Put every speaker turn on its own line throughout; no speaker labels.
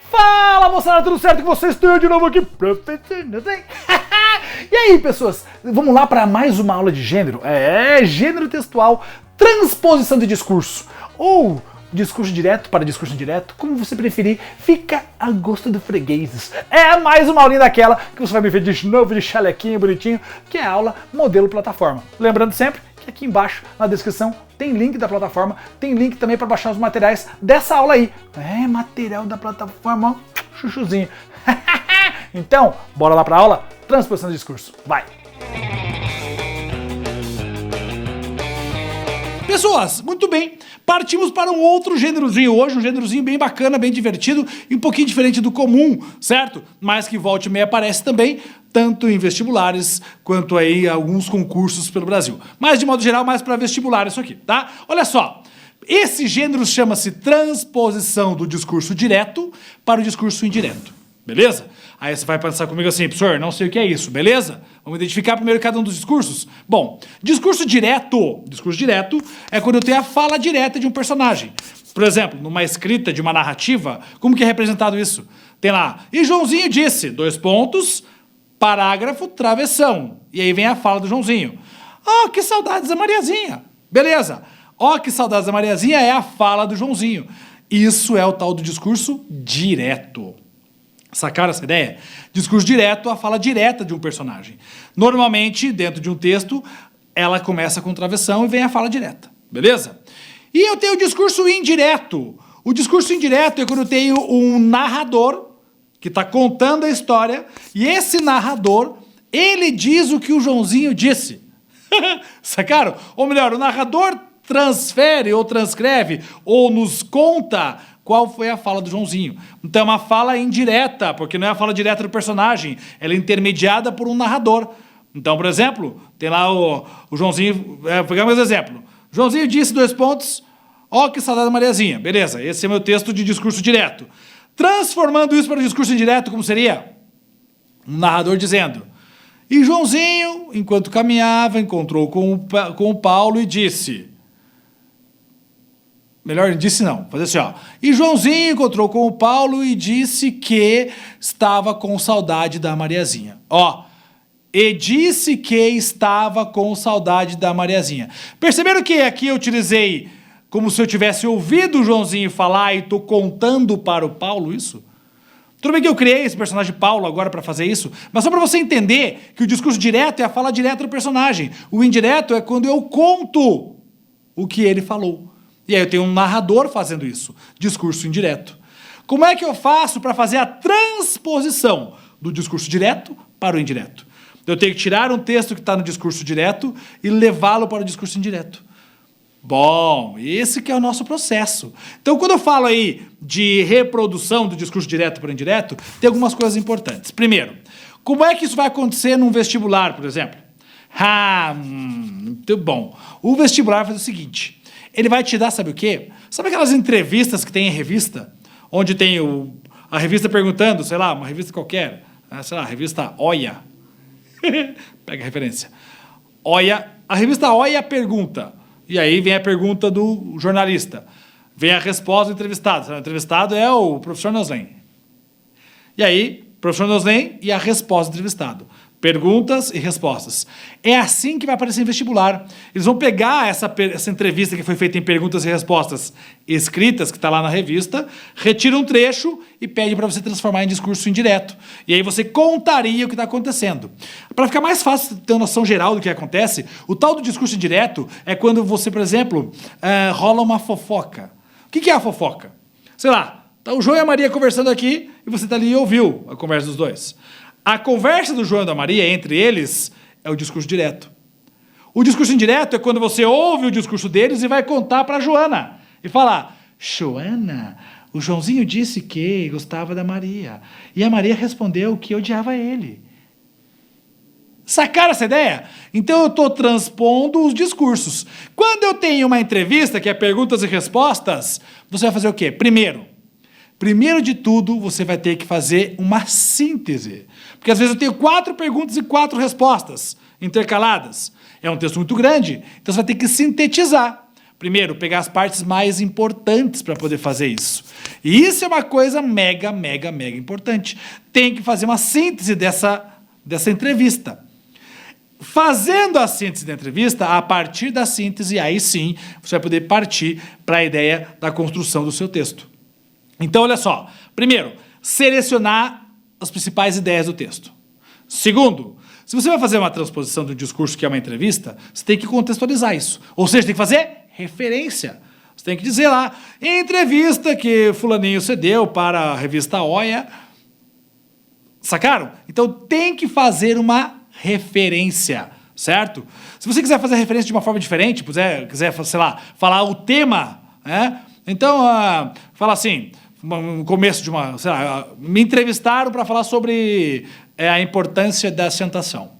Fala, moçada, tudo certo com vocês? Estou de novo aqui, professor. E aí, pessoas, vamos lá para mais uma aula de gênero? Gênero textual, transposição de discurso, ou discurso direto para discurso indireto, como você preferir, fica a gosto do fregueses. É mais uma aulinha daquela que você vai me ver de novo, de chalequinho bonitinho, que é a aula modelo plataforma. Lembrando sempre que aqui embaixo na descrição tem link da plataforma, tem link também para baixar os materiais dessa aula aí. Material da plataforma, ó, chuchuzinho. Então, bora lá para a aula? Transposição de discurso, vai! Pessoas, muito bem, partimos para um outro gênerozinho hoje, um gênerozinho bem bacana, bem divertido e um pouquinho diferente do comum, certo? Mas que volta e meia aparece também, tanto em vestibulares quanto aí alguns concursos pelo Brasil. Mas de modo geral, mais para vestibular isso aqui, tá? Olha só, esse gênero chama-se transposição do discurso direto para o discurso indireto, beleza? Aí você vai pensar comigo assim, professor, não sei o que é isso, beleza? Vamos identificar primeiro cada um dos discursos? Bom, discurso direto é quando eu tenho a fala direta de um personagem. Por exemplo, numa escrita de uma narrativa, como que é representado isso? Tem lá, e Joãozinho disse, : parágrafo, travessão. E aí vem a fala do Joãozinho. Oh, que saudades da Mariazinha. Beleza. Oh, que saudades da Mariazinha é a fala do Joãozinho. Isso é o tal do discurso direto. Sacaram essa ideia? Discurso direto, a fala direta de um personagem. Normalmente, dentro de um texto, ela começa com travessão e vem a fala direta. Beleza? E eu tenho o discurso indireto. O discurso indireto é quando eu tenho um narrador que está contando a história e esse narrador, ele diz o que o Joãozinho disse. Sacaram? Ou melhor, o narrador transfere ou transcreve ou nos conta qual foi a fala do Joãozinho. Então é uma fala indireta, porque não é a fala direta do personagem, ela é intermediada por um narrador. Então, por exemplo, tem lá o Joãozinho, pegamos esse exemplo. Joãozinho disse : ó, que saudade da Mariazinha. Beleza, esse é meu texto de discurso direto. Transformando isso para o discurso indireto, como seria? Um narrador dizendo: e Joãozinho, enquanto caminhava, encontrou com o Paulo e disse... Melhor, disse não, fazer assim, ó. E Joãozinho encontrou com o Paulo e disse que estava com saudade da Mariazinha. Ó, e disse que estava com saudade da Mariazinha. Perceberam que aqui eu utilizei como se eu tivesse ouvido o Joãozinho falar e estou contando para o Paulo isso? Tudo bem que eu criei esse personagem Paulo agora para fazer isso, mas só para você entender que o discurso direto é a fala direta do personagem. O indireto é quando eu conto o que ele falou. E aí eu tenho um narrador fazendo isso, discurso indireto. Como é que eu faço para fazer a transposição do discurso direto para o indireto? Eu tenho que tirar um texto que está no discurso direto e levá-lo para o discurso indireto. Bom, esse que é o nosso processo. Então, quando eu falo aí de reprodução do discurso direto para o indireto, tem algumas coisas importantes. Primeiro, como é que isso vai acontecer num vestibular, por exemplo? Muito bom. O vestibular faz o seguinte... Ele vai te dar, sabe o quê? Sabe aquelas entrevistas que tem em revista? Onde tem a revista perguntando, sei lá, uma revista qualquer, sei lá, a revista Oia. Pega a referência. Oia, a revista Oia pergunta. E aí vem a pergunta do jornalista. Vem a resposta do entrevistado. O entrevistado é o professor Noslen. E aí, professor Noslen e a resposta do entrevistado. Perguntas e respostas. É assim que vai aparecer em vestibular. Eles vão pegar essa entrevista que foi feita em perguntas e respostas escritas, que está lá na revista, retira um trecho e pede para você transformar em discurso indireto. E aí você contaria o que está acontecendo. Para ficar mais fácil ter uma noção geral do que acontece, o tal do discurso indireto é quando você, por exemplo, rola uma fofoca. O que é a fofoca? Sei lá, tá o João e a Maria conversando aqui e você está ali e ouviu a conversa dos dois. A conversa do João e da Maria, entre eles, é o discurso direto. O discurso indireto é quando você ouve o discurso deles e vai contar para a Joana. E falar, Joana, o Joãozinho disse que gostava da Maria. E a Maria respondeu que odiava ele. Sacaram essa ideia? Então eu estou transpondo os discursos. Quando eu tenho uma entrevista, que é perguntas e respostas, você vai fazer o quê? Primeiro de tudo, você vai ter que fazer uma síntese. Porque às vezes eu tenho 4 perguntas e 4 respostas intercaladas. É um texto muito grande, então você vai ter que sintetizar. Primeiro, pegar as partes mais importantes para poder fazer isso. E isso é uma coisa mega importante. Tem que fazer uma síntese dessa entrevista. Fazendo a síntese da entrevista, a partir da síntese, aí sim, você vai poder partir para a ideia da construção do seu texto. Então, olha só. Primeiro, selecionar as principais ideias do texto. Segundo, se você vai fazer uma transposição de um discurso que é uma entrevista, você tem que contextualizar isso. Ou seja, tem que fazer referência. Você tem que dizer lá, em entrevista que fulaninho cedeu para a revista Oia. Sacaram? Então tem que fazer uma referência, certo? Se você quiser fazer referência de uma forma diferente, quiser, sei lá, falar o tema, né? Então, fala assim, no começo de uma, sei lá, me entrevistaram para falar sobre a importância da acentuação.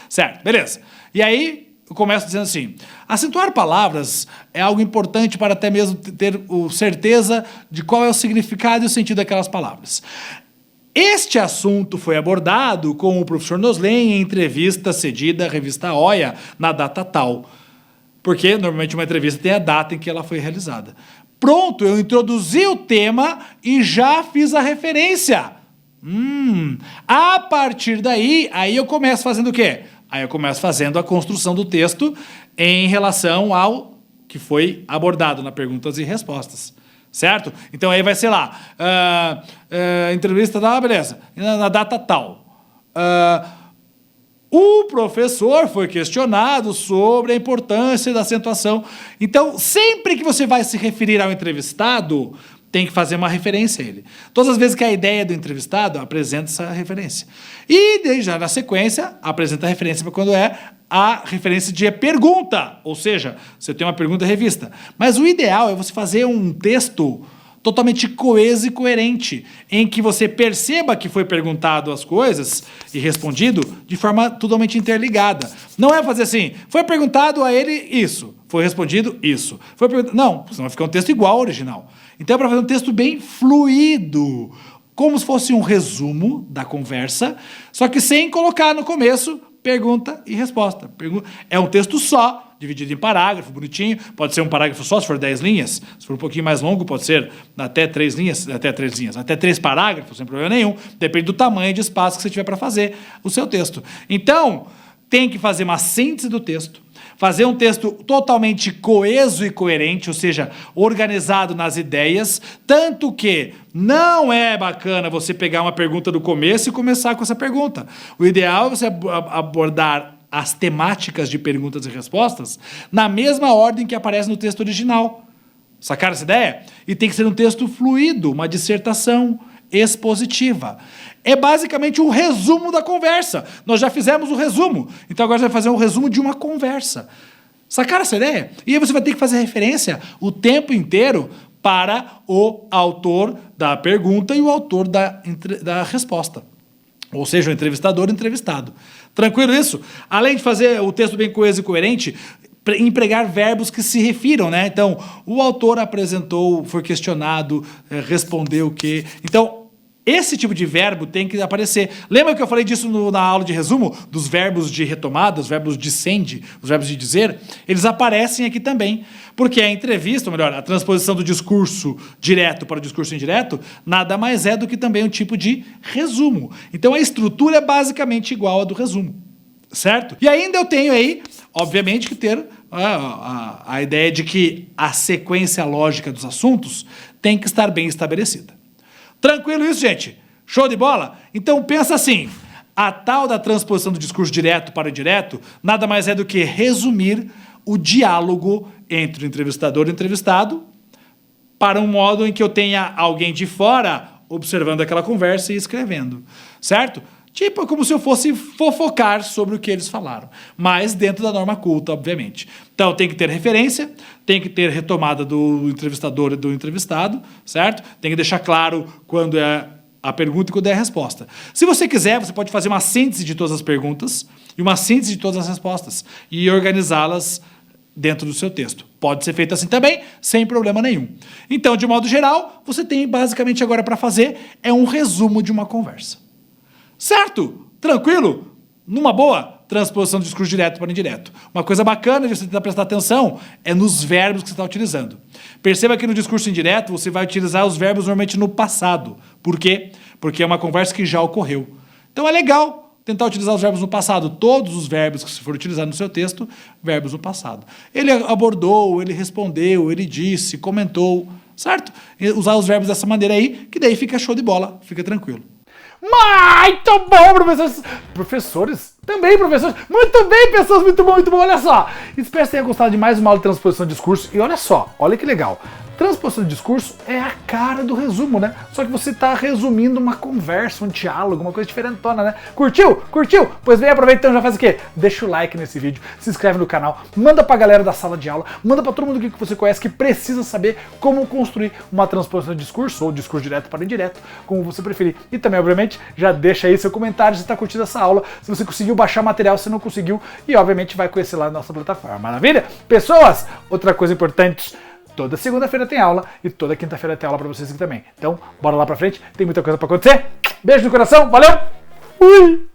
Certo, beleza. E aí, eu começo dizendo assim, acentuar palavras é algo importante para até mesmo ter certeza de qual é o significado e o sentido daquelas palavras. Este assunto foi abordado com o professor Noslen em entrevista cedida à revista Oia na data tal. Porque, normalmente, uma entrevista tem a data em que ela foi realizada. Pronto, eu introduzi o tema e já fiz a referência. A partir daí, aí eu começo fazendo o quê? Aí eu começo fazendo a construção do texto em relação ao que foi abordado na perguntas e respostas. Certo? Então aí vai ser lá, entrevista beleza, na data tal. O professor foi questionado sobre a importância da acentuação. Então, sempre que você vai se referir ao entrevistado, tem que fazer uma referência a ele. Todas as vezes que a ideia do entrevistado, apresenta essa referência. E daí, já na sequência, apresenta a referência para quando é a referência de pergunta. Ou seja, você tem uma pergunta revista. Mas o ideal é você fazer um texto totalmente coeso e coerente, em que você perceba que foi perguntado as coisas e respondido de forma totalmente interligada. Não é fazer assim, foi perguntado a ele isso, foi respondido isso. Não, senão vai ficar um texto igual ao original. Então é para fazer um texto bem fluido, como se fosse um resumo da conversa, só que sem colocar no começo pergunta e resposta. É um texto só, dividido em parágrafo, bonitinho. Pode ser um parágrafo só, se for 10 linhas. Se for um pouquinho mais longo, pode ser até 3 parágrafos, sem problema nenhum. Depende do tamanho de espaço que você tiver para fazer o seu texto. Então, tem que fazer uma síntese do texto, fazer um texto totalmente coeso e coerente, ou seja, organizado nas ideias, tanto que não é bacana você pegar uma pergunta do começo e começar com essa pergunta. O ideal é você abordar as temáticas de perguntas e respostas na mesma ordem que aparece no texto original. Sacaram essa ideia? E tem que ser um texto fluido, uma dissertação expositiva. É basicamente um resumo da conversa. Nós já fizemos o resumo, então agora você vai fazer um resumo de uma conversa. Sacaram essa ideia? E aí você vai ter que fazer referência o tempo inteiro para o autor da pergunta e o autor da resposta. Ou seja, o entrevistador e o entrevistado. Tranquilo isso? Além de fazer o texto bem coeso e coerente, empregar verbos que se refiram, né? Então, o autor apresentou, foi questionado, respondeu o quê? Então, esse tipo de verbo tem que aparecer. Lembra que eu falei disso na aula de resumo? Dos verbos de retomada, os verbos de send, os verbos de dizer? Eles aparecem aqui também. Porque a entrevista, ou melhor, a transposição do discurso direto para o discurso indireto, nada mais é do que também um tipo de resumo. Então a estrutura é basicamente igual à do resumo. Certo? E ainda eu tenho aí, obviamente, que ter a ideia de que a sequência lógica dos assuntos tem que estar bem estabelecida. Tranquilo isso, gente? Show de bola? Então pensa assim, a tal da transposição do discurso direto para o indireto nada mais é do que resumir o diálogo entre o entrevistador e o entrevistado para um modo em que eu tenha alguém de fora observando aquela conversa e escrevendo, certo? Tipo, como se eu fosse fofocar sobre o que eles falaram, mas dentro da norma culta, obviamente. Então, tem que ter referência, tem que ter retomada do entrevistador e do entrevistado, certo? Tem que deixar claro quando é a pergunta e quando é a resposta. Se você quiser, você pode fazer uma síntese de todas as perguntas e uma síntese de todas as respostas e organizá-las dentro do seu texto. Pode ser feito assim também, sem problema nenhum. Então, de modo geral, você tem basicamente agora para fazer um resumo de uma conversa. Certo? Tranquilo? Numa boa? transposição do discurso direto para indireto. Uma coisa bacana de você tentar prestar atenção é nos verbos que você está utilizando. Perceba que no discurso indireto você vai utilizar os verbos normalmente no passado. Por quê? Porque é uma conversa que já ocorreu. Então é legal tentar utilizar os verbos no passado. Todos os verbos que for utilizado no seu texto, verbos no passado. Ele abordou, ele respondeu, ele disse, comentou, certo? E usar os verbos dessa maneira aí, que daí fica show de bola, fica tranquilo.
Muito bom, professores! Professores? Também, professores! Muito bem, pessoas! Muito bom, olha só! Espero que tenha gostado de mais uma aula de transposição de discurso. E olha só, olha que legal. Transposição de discurso é a cara do resumo, né? Só que você está resumindo uma conversa, um diálogo, uma coisa diferentona, né? Curtiu? Curtiu? Pois bem, aproveita então, já faz o quê? Deixa o like nesse vídeo, se inscreve no canal, manda pra galera da sala de aula, manda pra todo mundo que você conhece que precisa saber como construir uma transposição de discurso, ou discurso direto para indireto, como você preferir. E também, obviamente, já deixa aí seu comentário se está curtindo essa aula, se você conseguiu baixar material, se não conseguiu, e obviamente vai conhecer lá na nossa plataforma. Maravilha? Pessoas, outra coisa importante, toda segunda-feira tem aula e toda quinta-feira tem aula pra vocês aqui também. Então, bora lá pra frente, tem muita coisa pra acontecer. Beijo no coração, valeu! Fui!